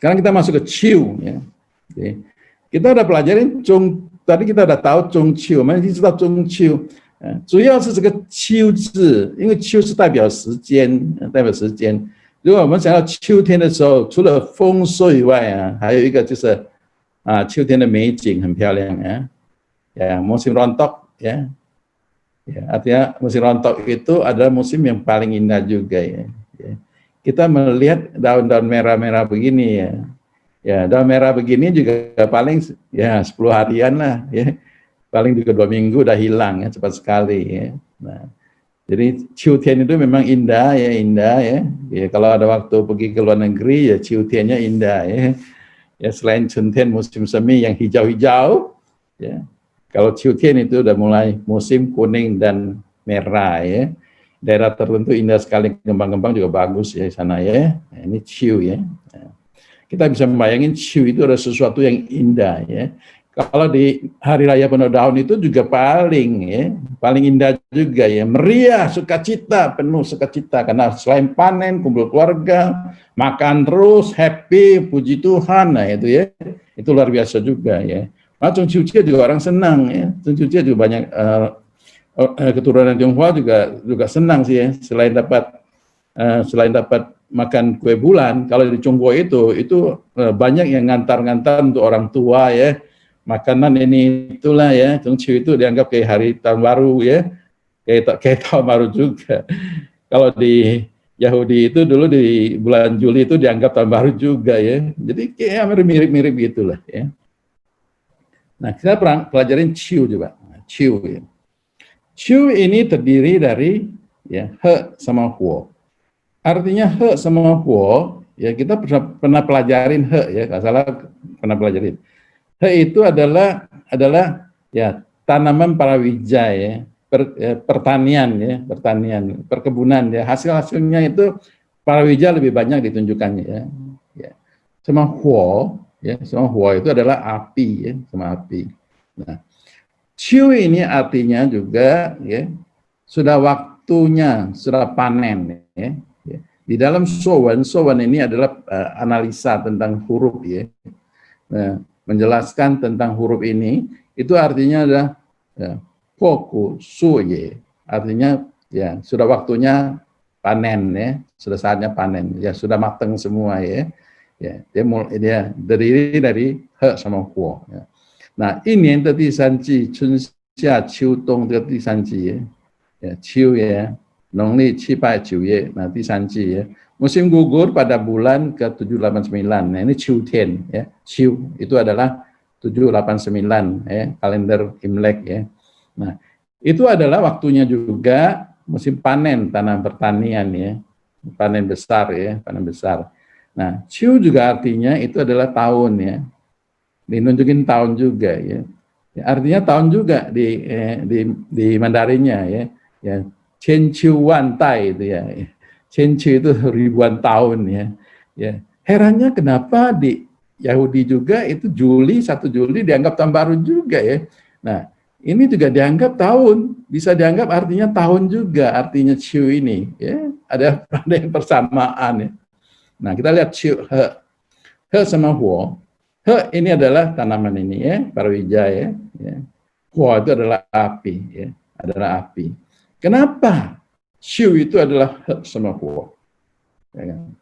Sekarang kita masuk ke Chiu, ya. Oke. Kita udah pelajarin tadi kita udah tahu Zhong Qiu， 我们已经知道中秋，主要是这个秋字，因为秋是代表时间，代表时间。如果我们想到秋天的时候，除了丰收以外啊，还有一个就是秋天的美景很漂亮ya musim rontok ya artinya musim rontok itu adalah musim yang paling indah juga ya. Kita melihat daun-daun merah-merah begini ya daun merah begini juga paling ya 10 harian lah ya, paling juga 2 minggu udah hilang ya, cepat sekali ya. Nah, jadi Ciutian itu memang indah ya. Kalau ada waktu pergi ke luar negeri ya Ciutiannya indah ya selain Chuntian musim semi yang hijau-hijau ya. Kalau Ciutian itu udah mulai musim kuning dan merah ya. Daerah tertentu indah sekali, kembang-kembang juga bagus ya di sana ya. Nah, ini Ciu ya. Kita bisa membayangin Ciu itu ada sesuatu yang indah ya. Kalau di Hari Raya Penuh Daun itu juga paling indah juga ya, meriah, sukacita, penuh sukacita karena selain panen, kumpul keluarga, makan terus, happy, puji Tuhan, nah itu ya, itu luar biasa juga ya. Nah, Zhongqiujie juga orang senang ya, Zhongqiujie juga banyak keturunan Tionghoa juga senang sih ya, selain dapat makan kue bulan, kalau di Chongguo itu banyak yang ngantar-ngantar untuk orang tua ya. Makanan ini itulah ya, Zhongqiu itu dianggap kayak hari tahun baru ya, kayak tahun baru juga. Kalau di Yahudi itu dulu di bulan Juli itu dianggap tahun baru juga ya, jadi kayak mirip-mirip gitulah ya. Nah kita pelajarin Ciu juga, Ciu ya. Ciu ini terdiri dari ya He sama Huo. Artinya He sama Huo ya kita pernah pelajarin He ya, nggak salah pernah pelajarin. He itu adalah ya tanaman palawija ya, pertanian, perkebunan ya, hasilnya itu palawija lebih banyak ditunjukkannya ya. Sama huo itu adalah api ya, sama api. Nah, Ciu ini artinya juga ya sudah waktunya, sudah panen ya. Di dalam Sowan ini adalah analisa tentang huruf ya. Nah, menjelaskan tentang huruf ini, itu artinya adalah foku suye, artinya ya sudah waktunya panen ya, sudah saatnya panen ya, sudah matang semua ya. Dia terdiri dari he sama huo ya. Nah, ini yang tadi sanji chun xia qiu dong tadi sanji ya, qiu ya, nongli 7、8、9月, nanti sanji ya. Musim gugur pada bulan ke-7, 8, 9. Nah, ini Ciutian ya. Ciu itu adalah 7, 8, 9 ya, kalender Imlek ya. Nah, itu adalah waktunya juga musim panen tanah pertanian ya. Panen besar ya, panen besar. Nah, Ciu juga artinya itu adalah tahun ya. Dinunjukin tahun juga ya. Artinya tahun juga di Mandarinnya ya. Ya, Qian Qiu Wan Tai itu ya. Cenci itu ribuan tahun ya. Herannya kenapa di Yahudi juga itu 1 Juli dianggap tahun baru juga ya. Nah, ini juga dianggap tahun, bisa dianggap artinya tahun juga, artinya Ciu ini ya. Ada yang persamaan ya. Nah, kita lihat Ciu he sama huo. He ini adalah tanaman ini ya, palawija ya. Huo itu adalah api ya, adalah api. Kenapa Ciu itu adalah he sama huo? Ya kan?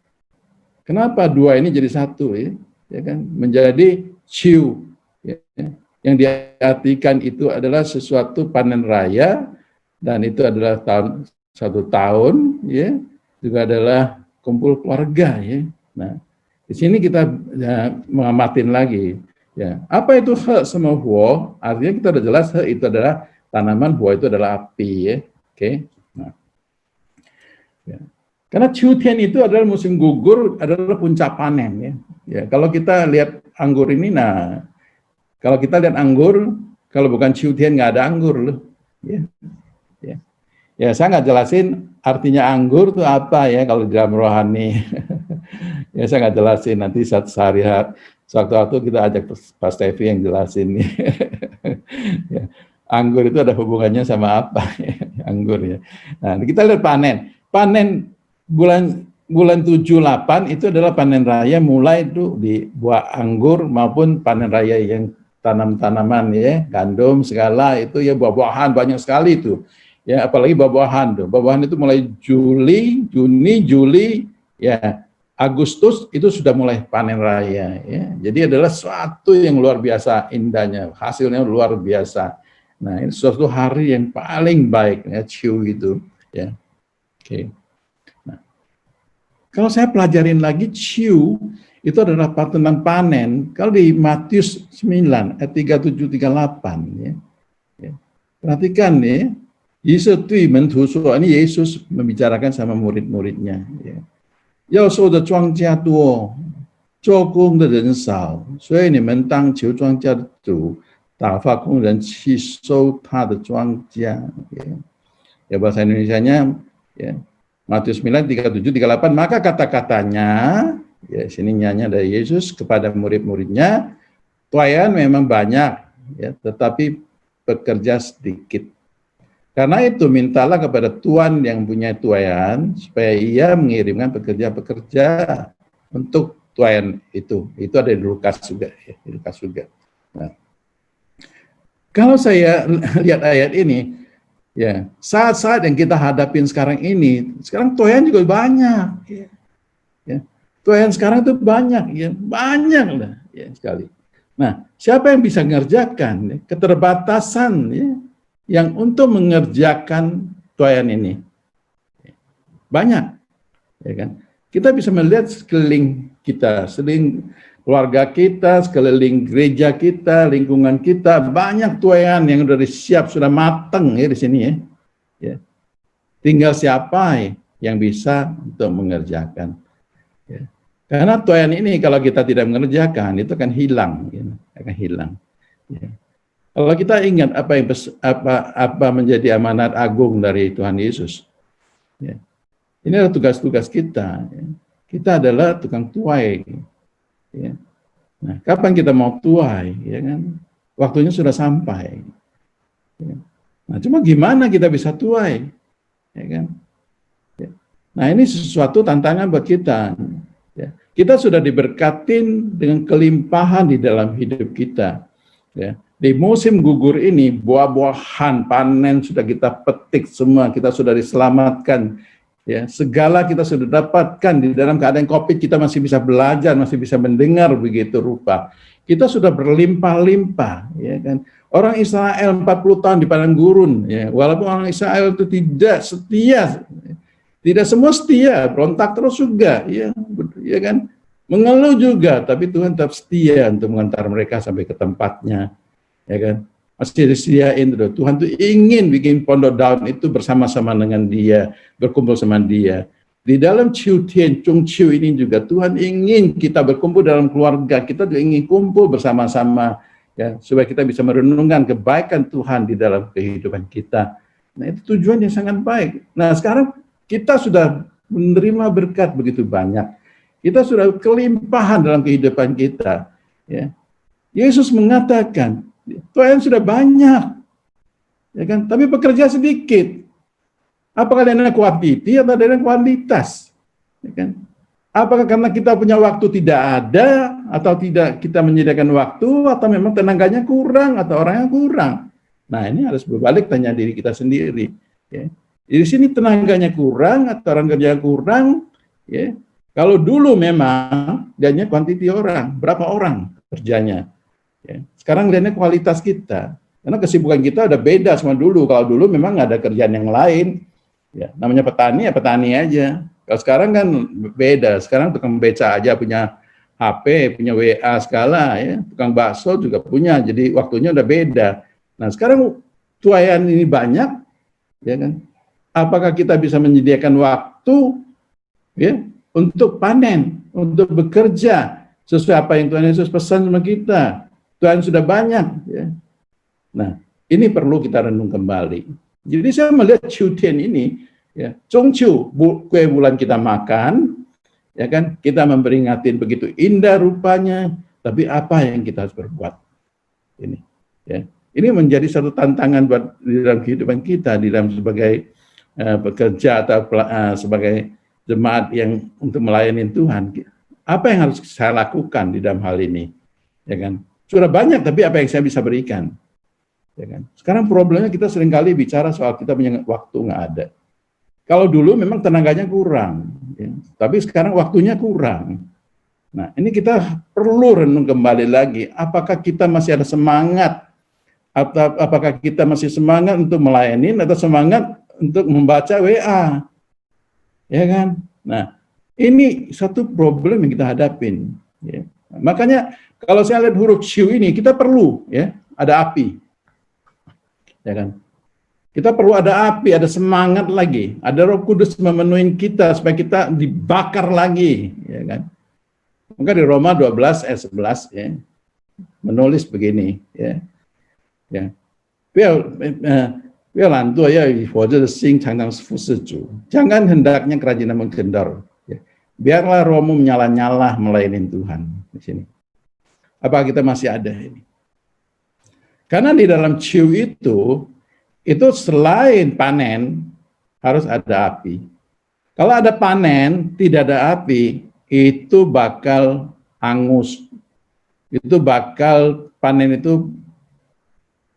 Kenapa dua ini jadi satu ya? Ya kan? Menjadi Ciu. Ya. Yang diartikan itu adalah sesuatu panen raya dan itu adalah satu tahun ya, juga adalah kumpul keluarga ya. Nah, di sini kita mengamatin lagi ya. Apa itu he sama huo? Artinya kita udah jelas he itu adalah tanaman, huo itu adalah api ya. Oke. Nah. Ya. Karena Ciutian itu adalah musim gugur, adalah puncak panen ya. Ya, kalau kita lihat anggur ini, nah kalau kita lihat anggur, kalau bukan Ciutian nggak ada anggur loh. Ya. Ya. Ya, saya nggak jelasin artinya anggur itu apa ya kalau di dalam rohani. Ya, saya nggak jelasin, nanti sewaktu-waktu kita ajak Pak Stevi yang jelasin. Ya. Anggur itu ada hubungannya sama apa? Ya, anggur ya. Nah, kita lihat panen bulan bulan 7, 8 itu adalah panen raya, mulai itu di buah anggur maupun panen raya yang tanam-tanaman ya, gandum segala itu ya, buah-buahan banyak sekali itu. Ya, apalagi buah-buahan tuh. Buah-buahan itu mulai Juli, Juni, Juli, ya Agustus itu sudah mulai panen raya ya. Jadi adalah suatu yang luar biasa indahnya, hasilnya luar biasa. Nah, ini suatu hari yang paling baik ya, Ciu itu ya. Oke. Nah, kalau saya pelajarin lagi Ciu itu adalah tentang panen. Kalau di Matius 9 ayat 37 38 ya. Ya. Perhatikan ya. Yesus ini Yesus membicarakan sama murid-muridnya ya. 要收的庄稼多，做工的人少，所以你们当求庄稼的主打发工人去收他的庄稼。Ya, bahasa Indonesianya ya, Matius 9, 37, 38, maka kata-katanya, ya sini nyanyi dari Yesus kepada murid-muridnya, tuaian memang banyak, ya, tetapi pekerja sedikit. Karena itu mintalah kepada Tuhan yang punya tuaian supaya ia mengirimkan pekerja-pekerja untuk tuaian itu. Itu ada di Lukas juga, ya, di Lukas juga. Nah, kalau saya lihat ayat ini, ya saat-saat yang kita hadapin sekarang ini, sekarang tuaian juga banyak. Ya. Tuaian sekarang itu banyak, ya banyak lah, ya sekali. Nah, siapa yang bisa mengerjakan? Ya, keterbatasan, ya. Yang untuk mengerjakan tuaian ini banyak, ya kan? Kita bisa melihat sekeliling kita, sekeliling keluarga kita, sekeliling gereja kita, lingkungan kita, banyak tuaian yang sudah siap, sudah matang ya di sini ya. Ya. Tinggal siapa yang bisa untuk mengerjakan. Ya. Karena tuaian ini kalau kita tidak mengerjakan itu akan hilang, ya. Akan hilang. Ya. Kalau kita ingat apa menjadi amanat agung dari Tuhan Yesus, ya. Ini adalah tugas-tugas kita. Ya. Kita adalah tukang tuai. Ya. Nah, kapan kita mau tuai? Ya kan? Waktunya sudah sampai. Ya. Nah, cuma gimana kita bisa tuai? Ya kan? Ya. Nah, ini sesuatu tantangan buat kita. Ya. Kita sudah diberkatin dengan kelimpahan di dalam hidup kita. Ya. Di musim gugur ini, buah-buahan panen sudah kita petik semua, kita sudah diselamatkan. Ya, segala kita sudah dapatkan di dalam keadaan COVID, kita masih bisa belajar, masih bisa mendengar begitu rupa. Kita sudah berlimpah-limpah, ya kan. Orang Israel 40 tahun di padang gurun, ya, walaupun orang Israel itu tidak setia, tidak semua setia, berontak terus juga, ya kan. Mengeluh juga, tapi Tuhan tetap setia untuk mengantar mereka sampai ke tempatnya. Ya kan, masih disediain tuh. Tuhan tuh ingin bikin pondok daun itu bersama-sama dengan dia, berkumpul sama dia. Di dalam Ciu Tian Chung Ciu ini juga Tuhan ingin kita berkumpul dalam keluarga, kita juga ingin kumpul bersama-sama ya, supaya kita bisa merenungkan kebaikan Tuhan di dalam kehidupan kita. Nah, itu tujuan yang sangat baik. Nah, sekarang kita sudah menerima berkat begitu banyak. Kita sudah kelimpahan dalam kehidupan kita, ya. Yesus mengatakan, tuaian sudah banyak, ya kan? Tapi pekerja sedikit. Apakah dengan kuantiti atau dengan kualitas? Ya kan? Apakah karena kita punya waktu tidak ada, atau tidak kita menyediakan waktu, atau memang tenaganya kurang, atau orangnya kurang? Nah, ini harus berbalik tanya diri kita sendiri. Ya. Di sini tenaganya kurang, atau orang kerja kurang. Ya. Kalau dulu memang dianya kuantiti orang, berapa orang kerjanya. Ya. Sekarang lihatnya kualitas kita, karena kesibukan kita udah beda sama dulu. Kalau dulu memang ada kerjaan yang lain, ya namanya petani ya petani aja. Kalau sekarang kan beda. Sekarang tukang beca aja punya HP, punya WA segala, ya. Tukang bakso juga punya. Jadi waktunya udah beda. Nah sekarang tuaian ini banyak, ya kan? Apakah kita bisa menyediakan waktu, ya, untuk panen, untuk bekerja sesuai apa yang Tuhan Yesus pesan sama kita? Tuhan sudah banyak, ya. Nah, ini perlu kita renung kembali. Jadi saya melihat Ciu Tian ini, ya, Zhongqiu, kue bulan kita makan, ya kan? Kita memperingatin begitu indah rupanya, tapi apa yang kita harus berbuat? Ini, ya. Ini menjadi satu tantangan buat di dalam kehidupan kita, di dalam sebagai pekerja atau sebagai jemaat yang untuk melayani Tuhan, apa yang harus saya lakukan di dalam hal ini? Ya kan? Sudah banyak, tapi apa yang saya bisa berikan? Ya kan? Sekarang problemnya kita seringkali bicara soal kita punya waktu nggak ada. Kalau dulu memang tenaganya kurang, ya. Tapi sekarang waktunya kurang. Nah, ini kita perlu renung kembali lagi. Apakah kita masih ada semangat? Atau apakah kita masih semangat untuk melayani atau semangat untuk membaca WA? Ya kan? Nah, ini satu problem yang kita hadapin. Ya. Makanya kalau saya lihat huruf Q ini, kita perlu ya ada api. Ya kan? Kita perlu ada api, ada semangat lagi, ada Roh Kudus memenuhi kita supaya kita dibakar lagi, ya kan? Maka di Roma 12 ayat 11 ya, menulis begini ya. Ya. 不要懒惰，要以活着的心常常服侍主. Jangan hendaknya kerajinan mengendor. Ya. Biarlah rohmu menyala-nyala melayani Tuhan di sini. Apa kita masih ada ini? Karena di dalam ciu itu selain panen harus ada api. Kalau ada panen, tidak ada api, itu bakal hangus. Itu bakal panen itu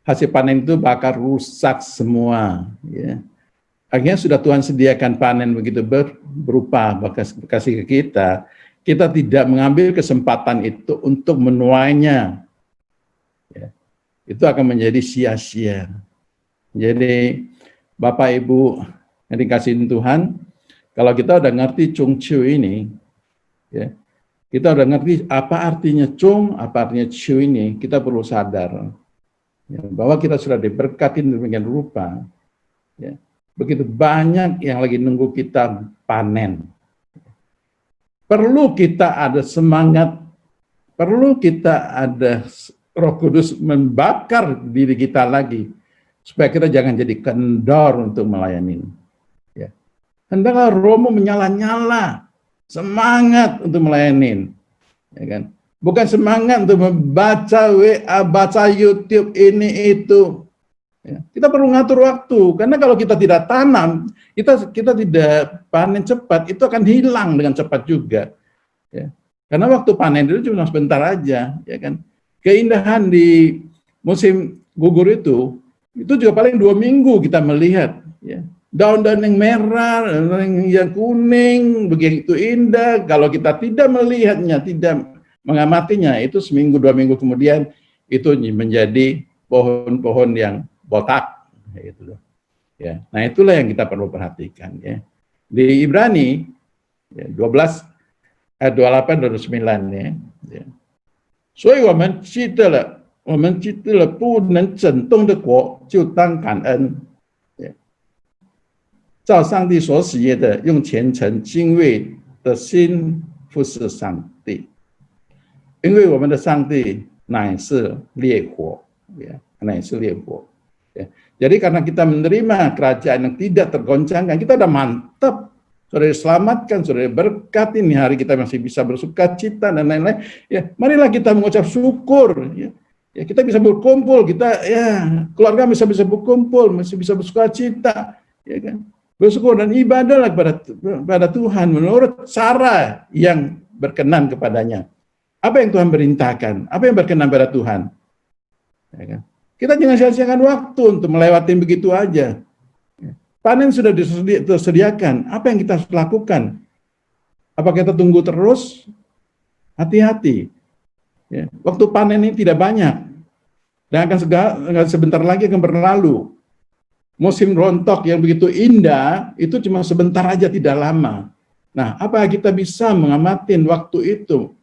hasil panen itu bakal rusak semua. Ya. Akhirnya sudah Tuhan sediakan panen begitu berupa kasih ke kita. Kita tidak mengambil kesempatan itu untuk menuainya. Ya. Itu akan menjadi sia-sia. Jadi Bapak Ibu yang dikasihin Tuhan, kalau kita udah ngerti Chung Chiu ini, ya, kita udah ngerti apa artinya Chung, apa artinya Chiu ini, kita perlu sadar. Ya, bahwa kita sudah diberkati demikian rupa, ya, begitu banyak yang lagi nunggu kita panen. Perlu kita ada semangat, perlu kita ada Roh Kudus membakar diri kita lagi, supaya kita jangan jadi kendor untuk melayani. Ya. Hendaklah rohmu menyala-nyala, semangat untuk melayani, ya kan? Bukan semangat untuk membaca WA, baca YouTube, ini, itu. Ya. Kita perlu ngatur waktu, karena kalau kita tidak tanam, kita tidak panen cepat, itu akan hilang dengan cepat juga. Ya. Karena waktu panen itu cuma sebentar aja. Ya kan? Keindahan di musim gugur itu juga paling 2 minggu kita melihat. Ya. Daun-daun yang merah, yang kuning, begitu indah. Kalau kita tidak melihatnya, tidak mengamatinya, itu seminggu 2 minggu kemudian itu menjadi pohon-pohon yang botak, gitu. Ya, nah itulah yang kita perlu perhatikan. Ya. Di Ibrani ya, 12 ayat 28 dan 29 ya. Ya. 所以我们记得了不能整顿的国，就当感恩。照上帝所喜悦的，用虔诚敬畏的心服侍上帝。因为我们的上帝乃是烈火，ya,乃是烈火. Ya. Jadi karena kita menerima kerajaan yang tidak tergoncangkan, kita udah mantap, sudah diselamatkan, sudah diberkati, nih hari kita masih bisa bersuka cita dan lain-lain. Ya, marilah kita mengucap syukur. Ya. Ya, kita bisa berkumpul, kita ya keluarga bisa berkumpul, masih bisa bersuka cita, ya kan? Bersyukur dan ibadahlah kepada Tuhan menurut cara yang berkenan kepadanya. Apa yang Tuhan perintahkan? Apa yang berkenan pada Tuhan? Ya kan? Kita jangan sia-siakan waktu untuk melewati begitu aja. Panen sudah disediakan. Apa yang kita harus lakukan? Apa kita tunggu terus? Hati-hati. Ya. Waktu panen ini tidak banyak. Dan akan sebentar lagi akan berlalu. Musim rontok yang begitu indah, itu cuma sebentar aja, tidak lama. Nah, apa kita bisa mengamatin waktu itu?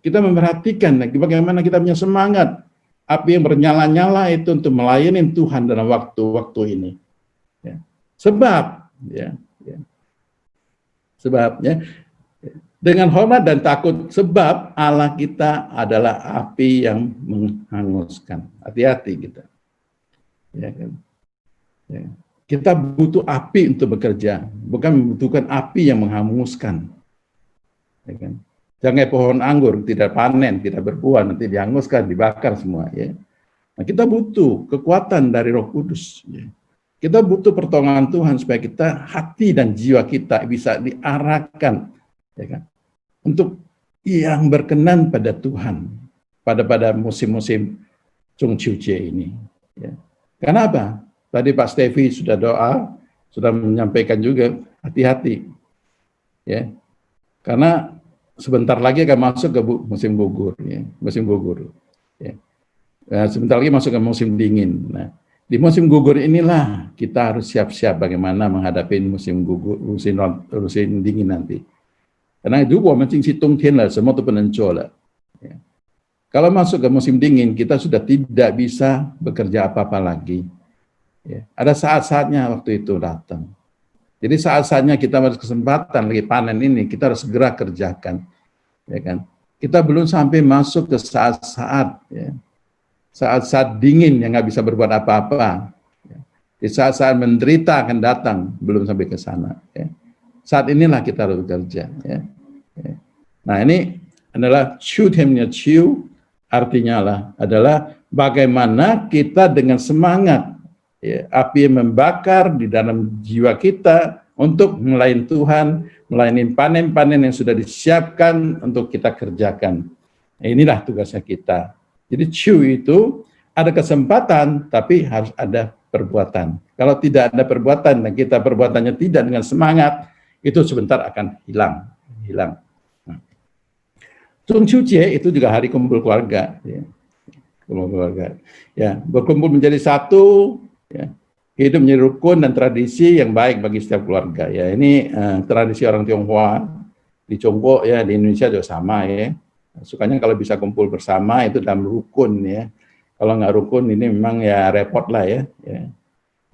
Kita memperhatikan bagaimana kita punya semangat, api yang bernyala-nyala itu untuk melayani Tuhan dalam waktu-waktu ini. Ya. Sebab, dengan hormat dan takut, sebab Allah kita adalah api yang menghanguskan. Hati-hati kita. Ya kan? Ya. Kita butuh api untuk bekerja, bukan membutuhkan api yang menghanguskan. Ya kan? Jangan kayak pohon anggur, tidak panen, tidak berbuah, nanti dihanguskan, dibakar semua. Ya. Nah, kita butuh kekuatan dari Roh Kudus. Ya. Kita butuh pertolongan Tuhan supaya kita, hati dan jiwa kita bisa diarahkan, ya kan, untuk yang berkenan pada Tuhan pada musim-musim Zhongqiujie ini. Ya. Karena apa? Tadi Pak Stevi sudah doa, sudah menyampaikan juga, hati-hati, ya. Karena sebentar lagi akan masuk ke musim gugur, ya, musim gugur. Ya. Nah, sebentar lagi masuk ke musim dingin. Nah, di musim gugur inilah kita harus siap-siap bagaimana menghadapi musim gugur, musim dingin nanti. Karena itu, 我们进去冬天了，什么都不能做了。Ya. Kalau masuk ke musim dingin, kita sudah tidak bisa bekerja apa-apa lagi. Ya. Ada saat-saatnya waktu itu datang. Jadi saat-saatnya kita berkesempatan lagi panen ini, kita harus segera kerjakan. Ya kan? Kita belum sampai masuk ke saat-saat, ya, saat-saat dingin yang nggak bisa berbuat apa-apa. Di saat-saat menderita akan datang, belum sampai ke sana. Ya. Saat inilah kita harus bekerja. Ya. Ya. Nah, ini adalah Qiu-tiannya Qiu, artinya adalah bagaimana kita dengan semangat, ya, api yang membakar di dalam jiwa kita untuk melayani Tuhan, melayani panen-panen yang sudah disiapkan untuk kita kerjakan. Nah, inilah tugasnya kita. Jadi Qiu itu ada kesempatan, tapi harus ada perbuatan. Kalau tidak ada perbuatan dan kita perbuatannya tidak dengan semangat, itu sebentar akan hilang. Zhongqiujie itu juga hari kumpul keluarga, ya. Kumpul keluarga, ya, berkumpul menjadi satu, ya, hidup menjadi rukun dan tradisi yang baik bagi setiap keluarga. Ya, ini tradisi orang Tionghoa di Chongguo, ya, di Indonesia juga sama, ya. Sukanya kalau bisa kumpul bersama itu dalam rukun, ya. Kalau nggak rukun ini memang ya repot lah, ya. Ya.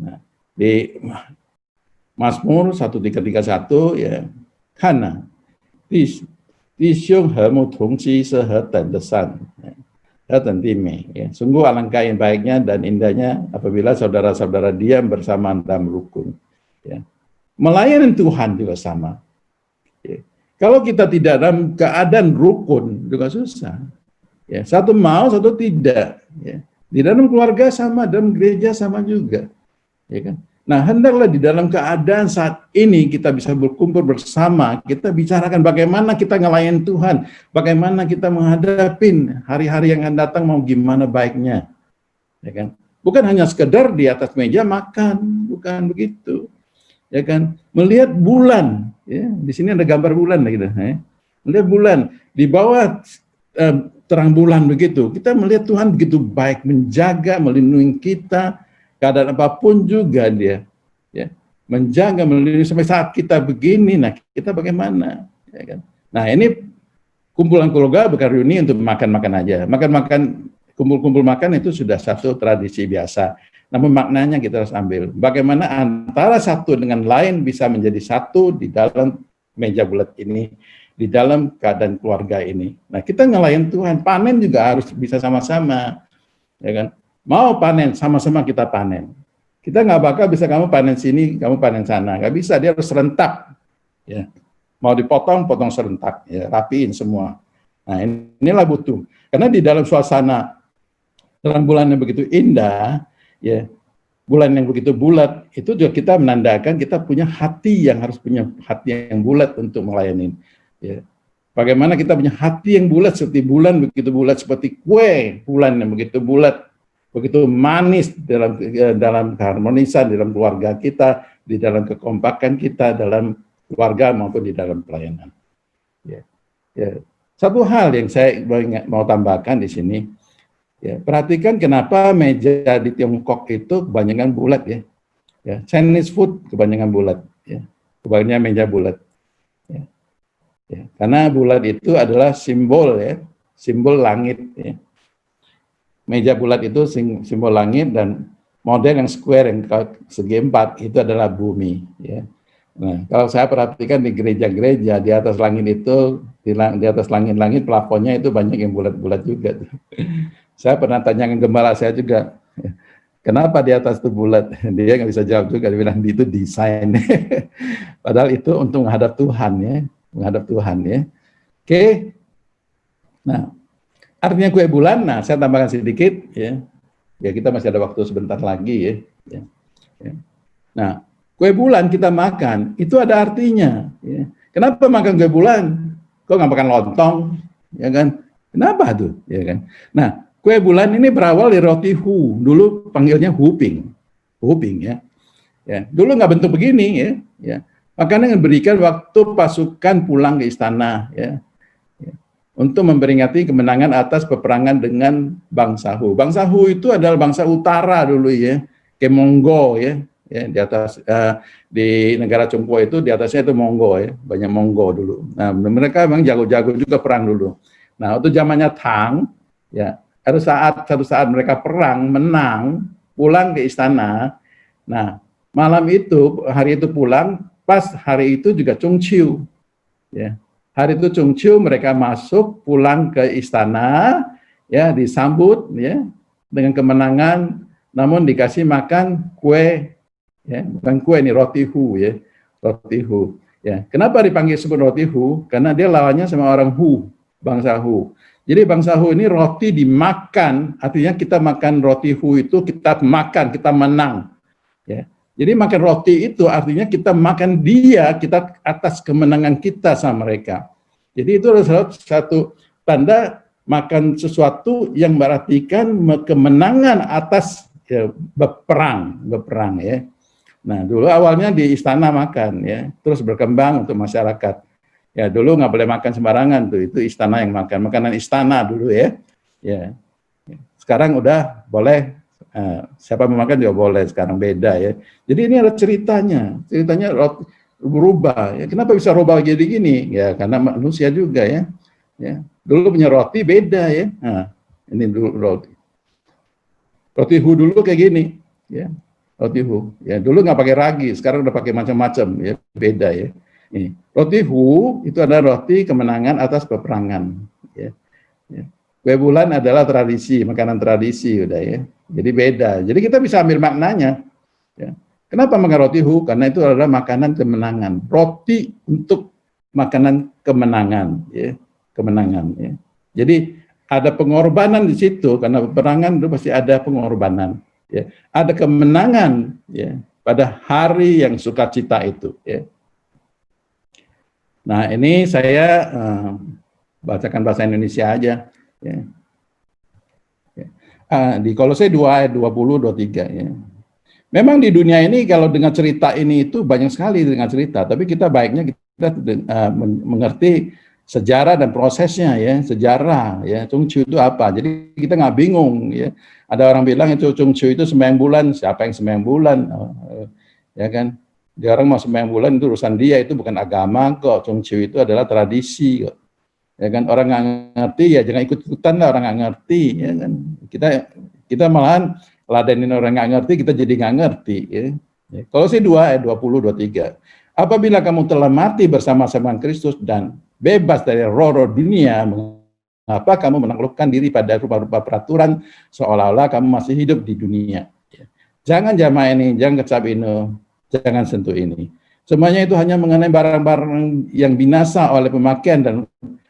Nah, di Mazmur 1331, ya, karena弟兄和睦同居是何等的善，何等的美，ya. Sungguh alangkah yang baiknya dan indahnya apabila saudara-saudara diam bersama dalam rukun. Ya. Melayani Tuhan juga sama. Ya. Kalau kita tidak dalam keadaan rukun juga susah. Ya. Satu mau, satu tidak. Ya. Di dalam keluarga sama, dalam gereja sama juga. Ya kan? Nah, hendaklah di dalam keadaan saat ini kita bisa berkumpul bersama, kita bicarakan bagaimana kita ngelayan Tuhan, bagaimana kita menghadapi hari-hari yang akan datang mau gimana baiknya. Ya kan? Bukan hanya sekedar di atas meja makan, bukan begitu. Ya kan? Melihat bulan, ya, di sini ada gambar bulan gitu, ya. Melihat bulan di bawah terang bulan begitu. Kita melihat Tuhan begitu baik, menjaga, melindungi kita. Keadaan apapun juga dia, ya, menjaga, melindungi sampai saat kita begini. Nah, kita bagaimana? Ya kan? Nah, ini kumpulan keluarga berreuni untuk makan-makan aja. Makan-makan, kumpul-kumpul makan itu sudah satu tradisi biasa. Namun maknanya kita harus ambil. Bagaimana antara satu dengan lain bisa menjadi satu di dalam meja bulat ini, di dalam keadaan keluarga ini. Nah, kita ngelayan Tuhan, panen juga harus bisa sama-sama, ya kan? Mau panen, sama-sama kita panen. Kita nggak bakal bisa kamu panen sini, kamu panen sana. Nggak bisa, dia harus serentak. Ya. Mau dipotong, potong serentak. Ya, rapiin semua. Nah, inilah butuh. Karena di dalam suasana terang bulan yang begitu indah, ya, bulan yang begitu bulat, itu juga kita menandakan kita punya hati yang harus punya hati yang bulat untuk melayani. Ya. Bagaimana kita punya hati yang bulat seperti bulan begitu bulat, seperti kue bulan yang begitu bulat, begitu manis dalam keharmonisan dalam keluarga kita, di dalam kekompakan kita dalam keluarga maupun di dalam pelayanan. Ya. Ya. Satu hal yang saya mau tambahkan di sini, ya, perhatikan kenapa meja di Tiongkok itu kebanyakan bulat, ya. Ya, Chinese food kebanyakan bulat, ya. Kebanyakan meja bulat. Ya. Ya. Karena bulat itu adalah simbol, ya, simbol langit, ya. Meja bulat itu simbol langit dan model yang square yang segi empat itu adalah bumi. Ya. Nah, kalau saya perhatikan di gereja-gereja di atas langit itu, di atas langit-langit plafonnya itu banyak yang bulat-bulat juga. Saya pernah tanyakan gembala saya juga, kenapa di atas itu bulat? Dia nggak bisa jawab juga, dia bilang itu desain. Padahal itu untuk menghadap Tuhan, ya, menghadap Tuhan, ya. Oke. Nah, artinya kue bulan, nah saya tambahkan sedikit, ya. Ya, kita masih ada waktu sebentar lagi, ya. Ya. Ya. Nah, kue bulan kita makan itu ada artinya. Ya. Kenapa makan kue bulan? Kok nggak makan lontong? Ya kan? Kenapa tuh? Ya kan? Nah, kue bulan ini berawal dari roti hu. Dulu panggilnya huping, huping ya. Ya, dulu nggak bentuk begini ya. Ya. Makanya diberikan waktu pasukan pulang ke istana ya. Untuk memperingati kemenangan atas peperangan dengan bangsa Hu. Bangsa Hu itu adalah bangsa utara dulu ya, kayak Monggo ya, di atas di negara Cungpo itu di atasnya itu Monggo ya, banyak Monggo dulu. Nah mereka memang jago-jago juga perang dulu. Nah waktu zamannya Tang ya, satu saat mereka perang menang, pulang ke istana. Nah malam itu hari itu pulang, pas hari itu juga Chungchew ya. Hari itu Chungchew mereka masuk pulang ke istana ya disambut ya dengan kemenangan, namun dikasih makan kue ya, bukan kue ini roti hu ya, roti hu ya. Kenapa dipanggil sebut roti hu? Karena dia lawannya sama orang Hu, bangsa Hu. Jadi bangsa Hu ini roti dimakan, artinya kita makan roti hu itu kita makan, kita menang ya. Jadi makan roti itu artinya kita makan dia, kita atas kemenangan kita sama mereka. Jadi itu adalah satu tanda makan sesuatu yang berartikan kemenangan atas ya, berperang ya. Nah dulu awalnya di istana makan ya, terus berkembang untuk masyarakat. Ya dulu nggak boleh makan sembarangan tuh, itu istana yang makan, makanan istana dulu ya. Ya. Sekarang udah boleh. Siapa mau makan juga boleh, sekarang beda ya. Jadi ini ada ceritanya berubah. Ya, kenapa bisa rubah jadi gini? Ya karena manusia juga ya. Ya. Dulu punya roti beda ya. Nah, ini dulu roti. Roti hu dulu kayak gini, ya. Roti hu. Ya dulu nggak pakai ragi, sekarang udah pakai macam-macam ya, beda ya. Ini roti hu itu adalah roti kemenangan atas peperangan. Ya. Ya. Kue bulan adalah tradisi, makanan tradisi udah ya. Jadi beda. Jadi kita bisa ambil maknanya. Ya. Kenapa makan roti hu? Karena itu adalah makanan kemenangan. Roti untuk makanan kemenangan, ya. Kemenangan. Ya. Jadi ada pengorbanan di situ karena peperangan itu pasti ada pengorbanan. Ya. Ada kemenangan, ya, pada hari yang sukacita itu. Ya. Nah ini saya bacakan bahasa Indonesia aja. Ya. Di Kolose 2 ayat 20-23 ya. Memang di dunia ini kalau dengan cerita ini itu banyak sekali dengan cerita, tapi kita baiknya kita mengerti sejarah dan prosesnya ya, sejarah ya. Chungchew itu apa? Jadi kita nggak bingung ya. Ada orang bilang itu Chungchew itu sembahyang bulan, siapa yang sembahyang bulan? Ya kan? Dia orang mau sembahyang bulan itu urusan dia, itu bukan agama kok. Chungchew itu adalah tradisi kok. Ya kan, orang nggak ngerti ya jangan ikut-ikutan lah, orang nggak ngerti ya kan, kita malahan ladenin orang nggak ngerti, kita jadi nggak ngerti ya. Kolose 2 ayat 20-23, apabila kamu telah mati bersama-sama Kristus dan bebas dari roh-roh dunia, mengapa kamu menaklukkan diri pada rupa-rupa peraturan seolah-olah kamu masih hidup di dunia. Jangan jamah ini, jangan kecap ini, jangan sentuh ini, semuanya itu hanya mengenai barang-barang yang binasa oleh pemakaian dan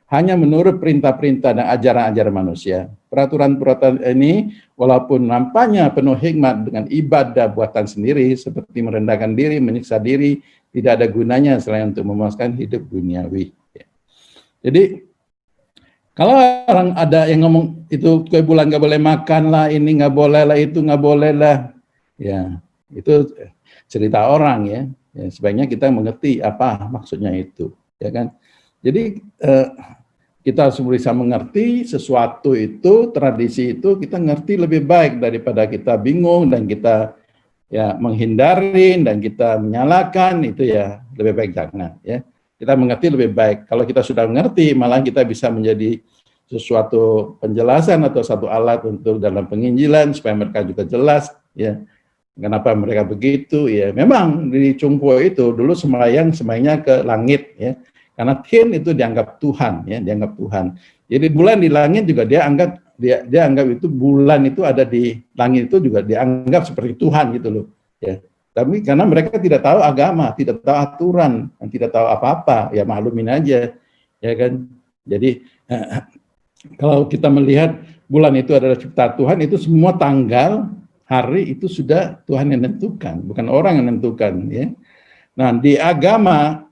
hanya menurut perintah-perintah dan ajaran-ajaran manusia. Peraturan-peraturan ini walaupun nampaknya penuh hikmat dengan ibadah buatan sendiri seperti merendahkan diri, menyiksa diri, tidak ada gunanya selain untuk memuaskan hidup duniawi. Jadi kalau orang ada yang ngomong itu kue bulan nggak boleh makan lah, ini nggak boleh lah, itu nggak boleh lah, ya itu cerita orang ya. Ya sebaiknya kita mengerti apa maksudnya itu, ya kan. Jadi kita harus bisa mengerti sesuatu itu, tradisi itu kita ngerti lebih baik daripada kita bingung dan kita ya menghindari dan kita menyalahkan, itu ya lebih baik jangan ya. Kita mengerti lebih baik. Kalau kita sudah mengerti, malah kita bisa menjadi sesuatu penjelasan atau satu alat untuk dalam penginjilan supaya mereka juga jelas ya. Kenapa mereka begitu ya? Memang di Chungpo itu dulu sembahyangnya ke langit ya. Karena Tien itu dianggap Tuhan ya, dianggap Tuhan. Jadi bulan di langit juga dia anggap itu bulan itu ada di langit itu juga dianggap seperti Tuhan gitu loh ya. Tapi karena mereka tidak tahu agama, tidak tahu aturan, tidak tahu apa-apa, ya maklumin aja ya kan. Jadi kalau kita melihat bulan itu adalah ciptaan Tuhan, itu semua tanggal hari itu sudah Tuhan yang menentukan, bukan orang yang menentukan, ya. Nah, di agama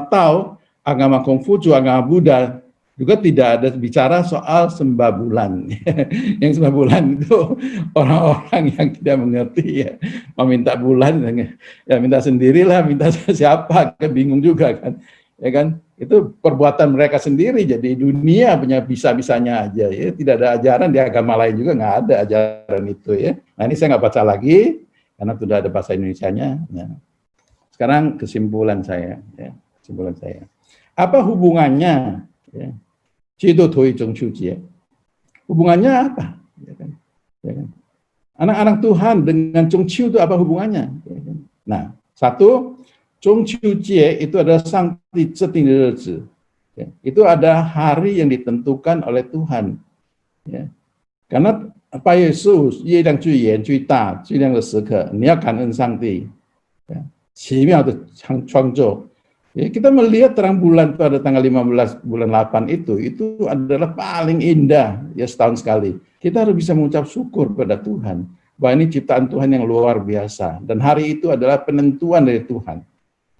Tao, agama Konghucu, agama Buddha juga tidak ada bicara soal sembah bulan. Yang sembah bulan itu orang-orang yang tidak mengerti, ya, meminta bulan, ya minta sendirilah, minta siapa, kan bingung juga kan, ya kan? Itu perbuatan mereka sendiri. Jadi dunia punya bisa-bisanya aja, ya. Tidak ada ajaran di agama lain juga, nggak ada ajaran itu, ya. Nah, ini saya nggak baca lagi karena sudah ada bahasa Indonesianya. Nah, sekarang kesimpulan saya, ya. Kesimpulan saya. Apa hubungannya, ya, Cido Toi Zhong Qiu Jie? Hubungannya apa? Ya kan? Ya kan? Anak-anak Tuhan dengan Zhong Qiu itu apa hubungannya? Ya kan? Nah, satu, Zhong Qiu Jie itu adalah Sangti Zeting Rezi. Ya, itu ada hari yang ditentukan oleh Tuhan. Ya. Karena Pak Yesus, Ye Liang Zui Yan Zui Da, Zui Liang de Shike, ni要感恩上帝. Ya. 奇妙的创造. Ya, kita melihat terang bulan pada tanggal 15 bulan 8 itu adalah paling indah, ya, setahun sekali. Kita harus bisa mengucap syukur pada Tuhan bahwa ini ciptaan Tuhan yang luar biasa, dan hari itu adalah penentuan dari Tuhan.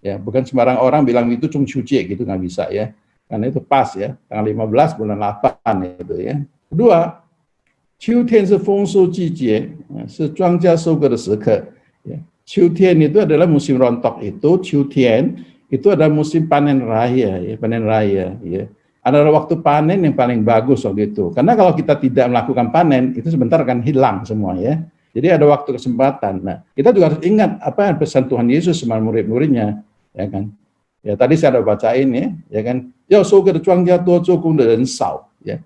Ya, bukan sembarang orang bilang itu Zhong Qiu Jie gitu, nggak bisa, ya. Karena itu pas, ya, tanggal 15 bulan 8 itu, ya. Kedua, 秋天是丰收季节，是庄稼收割的时刻。秋天itu adalah musim rontok itu, 秋天 itu adalah musim panen raya, ya, panen raya, ya. Adalah waktu panen yang paling bagus waktu itu. Karena kalau kita tidak melakukan panen, itu sebentar akan hilang semua, ya. Jadi ada waktu kesempatan. Nah, kita juga harus ingat apa yang pesan Tuhan Yesus sama murid-muridnya, ya kan. Ya, tadi saya ada bacain, ya kan. Ya, 收割的庄稼多，做工的人少, ya.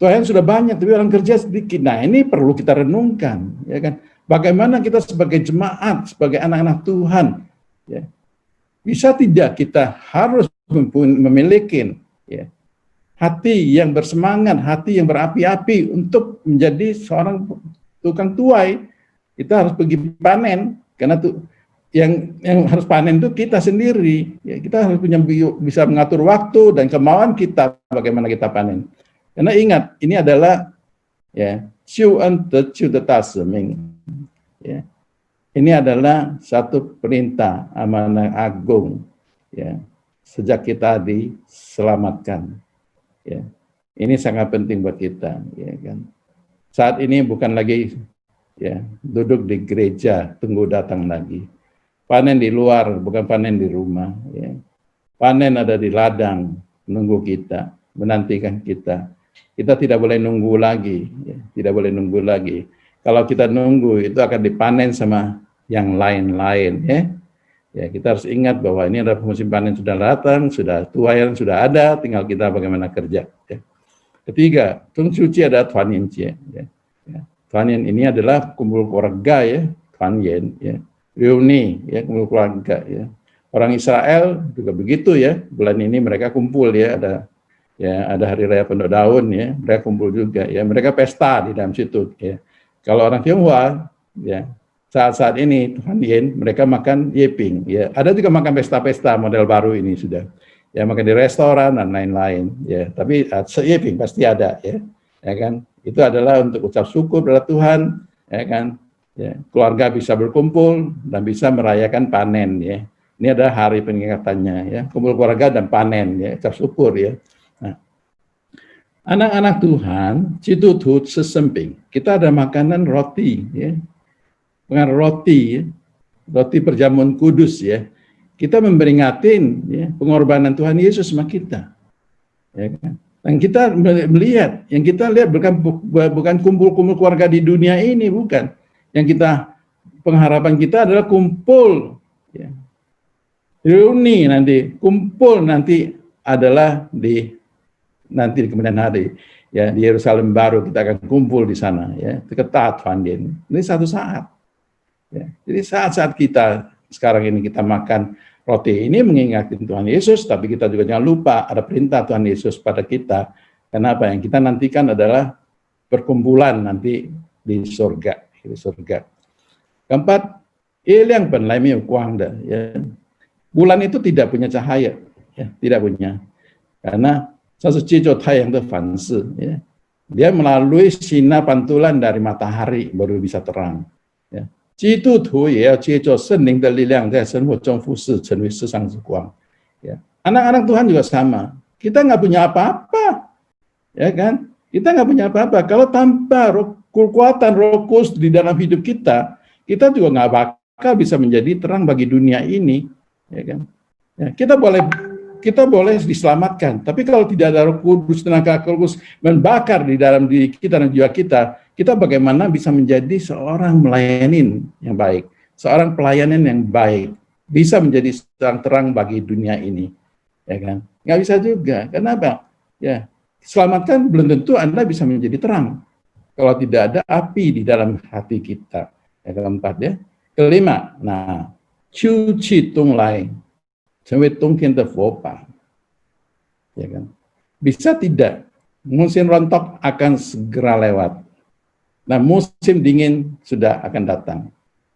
Tuhan sudah banyak, tapi orang kerja sedikit. Nah, ini perlu kita renungkan, ya kan. Bagaimana kita sebagai jemaat, sebagai anak-anak Tuhan, ya, bisa tidak kita harus memiliki, ya, hati yang bersemangat, hati yang berapi-api untuk menjadi seorang tukang tuai. Kita harus pergi panen, karena yang harus panen itu kita sendiri. Ya, kita harus bisa mengatur waktu dan kemauan kita bagaimana kita panen. Karena ingat, ini adalah, ya, ya, ini adalah satu perintah amanah agung, ya, sejak kita diselamatkan. Ya, ini sangat penting buat kita, ya kan. Saat ini bukan lagi, ya, duduk di gereja tunggu datang lagi. Panen di luar, bukan panen di rumah, ya. Panen ada di ladang menunggu kita, menantikan kita. Kita tidak boleh nunggu lagi, ya. Tidak boleh nunggu lagi. Kalau kita nunggu itu akan dipanen sama yang lain-lain, ya. Ya, kita harus ingat bahwa ini adalah musim panen sudah datang, sudah tuai sudah ada, tinggal kita bagaimana kerja, ya. Ketiga, Zhong Qiu Jie adalah Tuan Yen Jie, ya. Tuan Yen ini adalah kumpul keluarga, ya, Tuan Yen, ya. Reuni, ya, kumpul keluarga, ya. Orang Israel juga begitu, ya. Bulan ini mereka kumpul, ya, ada hari raya Pondok Daun, ya, mereka kumpul juga, ya, mereka pesta di dalam situ, ya. Kalau orang Tionghoa, ya, saat-saat ini Tuhan Yen mereka makan yeping, ya, ada juga makan pesta-pesta model baru ini sudah, ya, makan di restoran dan lain-lain, ya, tapi yeping pasti ada, ya kan, itu adalah untuk ucap syukur pada Tuhan, ya kan, ya, keluarga bisa berkumpul dan bisa merayakan panen, ya. Ini adalah hari pengingatannya, ya, kumpul keluarga dan panen, ya, ucap syukur, ya. Anak-anak Tuhan, citu-tut sesemping. Kita ada makanan roti, ya. Dengan roti, ya. Roti perjamuan kudus, ya. Kita memberingatin, ya, pengorbanan Tuhan Yesus sama kita. Ya kan? Dan kita melihat, yang kita lihat bukan kumpul-kumpul keluarga di dunia ini, bukan. Yang pengharapan kita adalah kumpul, ya. Reuni nanti, kumpul nanti adalah di kemudian hari, ya, di Yerusalem baru kita akan kumpul di sana, ya, dekat Tuhan Yen. Ini satu saat, ya. Jadi saat-saat kita sekarang ini kita makan roti ini mengingatkan Tuhan Yesus, tapi kita juga jangan lupa ada perintah Tuhan Yesus pada kita. Kenapa? Yang kita nantikan adalah perkumpulan nanti di surga, di surga. Keempat, Yang penlaimi kuangda, ya. Bulan itu tidak punya cahaya, ya, tidak punya. Karena 它是借助太阳的反射， Dia melalui sinar pantulan dari matahari baru bisa terang. Ya. 基督徒也要借助圣灵的力量，在生活中服侍，成为世上之光。Ya. Anak-anak Tuhan juga sama. Kita nggak punya apa-apa, ya kan? Kita nggak punya apa-apa. Kalau tanpa kekuatan Roh Kudus di dalam hidup kita, kita juga nggak bakal bisa menjadi terang bagi dunia ini, ya kan? Ya, kita boleh diselamatkan, tapi kalau tidak ada Roh Kudus, tenaga Roh Kudus membakar di dalam diri kita dan jiwa kita bagaimana bisa menjadi seorang melayanin yang baik, seorang pelayanan yang baik, bisa menjadi terang bagi dunia ini, ya kan? Nggak bisa juga. Kenapa? Ya, selamatkan belum tentu Anda bisa menjadi terang kalau tidak ada api di dalam hati kita. Yang keempat ya. Kelima, nah, 秋气东来 成为冬天的火把， ya kan? Bisa tidak musim rontok akan segera lewat. Nah, musim dingin sudah akan datang.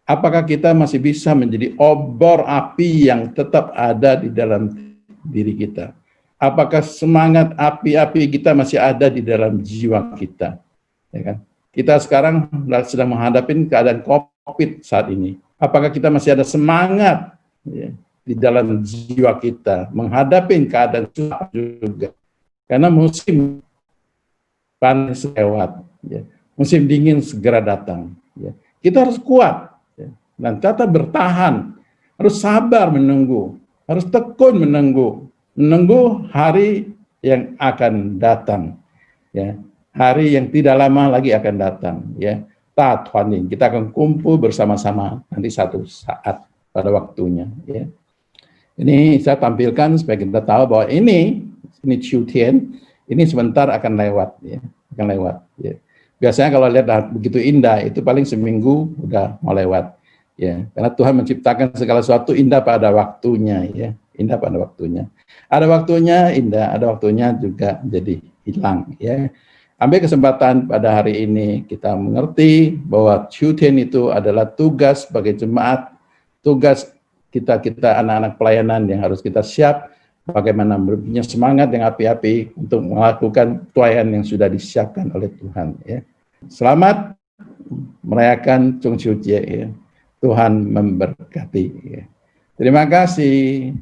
Apakah kita masih bisa menjadi obor api yang tetap ada di dalam diri kita? Apakah semangat api-api kita masih ada di dalam jiwa kita? Ya kan? Kita sekarang sedang menghadapi keadaan COVID saat ini. Apakah kita masih ada semangat ya, di dalam jiwa kita menghadapi keadaan juga? Karena musim panas lewat, ya. Musim dingin segera datang. Ya. Kita harus kuat ya. Dan tetap bertahan, harus sabar menunggu, harus tekun menunggu hari yang akan datang. Ya. Hari yang tidak lama lagi akan datang. Ya. Kita akan kumpul bersama-sama nanti satu saat pada waktunya. Ya. Ini saya tampilkan supaya kita tahu bahwa ini Ciutian, ini sebentar akan lewat, ya, akan lewat. Ya. Biasanya kalau lihat begitu indah, itu paling seminggu udah mau lewat, ya. Karena Tuhan menciptakan segala sesuatu indah pada waktunya, ya, indah pada waktunya. Ada waktunya indah, ada waktunya juga jadi hilang, ya. Ambil kesempatan pada hari ini kita mengerti bahwa Ciutian itu adalah tugas sebagai jemaat, tugas kita anak-anak pelayanan yang harus kita siap bagaimana punya semangat yang api-api untuk melakukan pelayanan yang sudah disiapkan oleh Tuhan. Ya. Selamat merayakan Chung Chiu Jie. Ya. Tuhan memberkati. Ya. Terima kasih.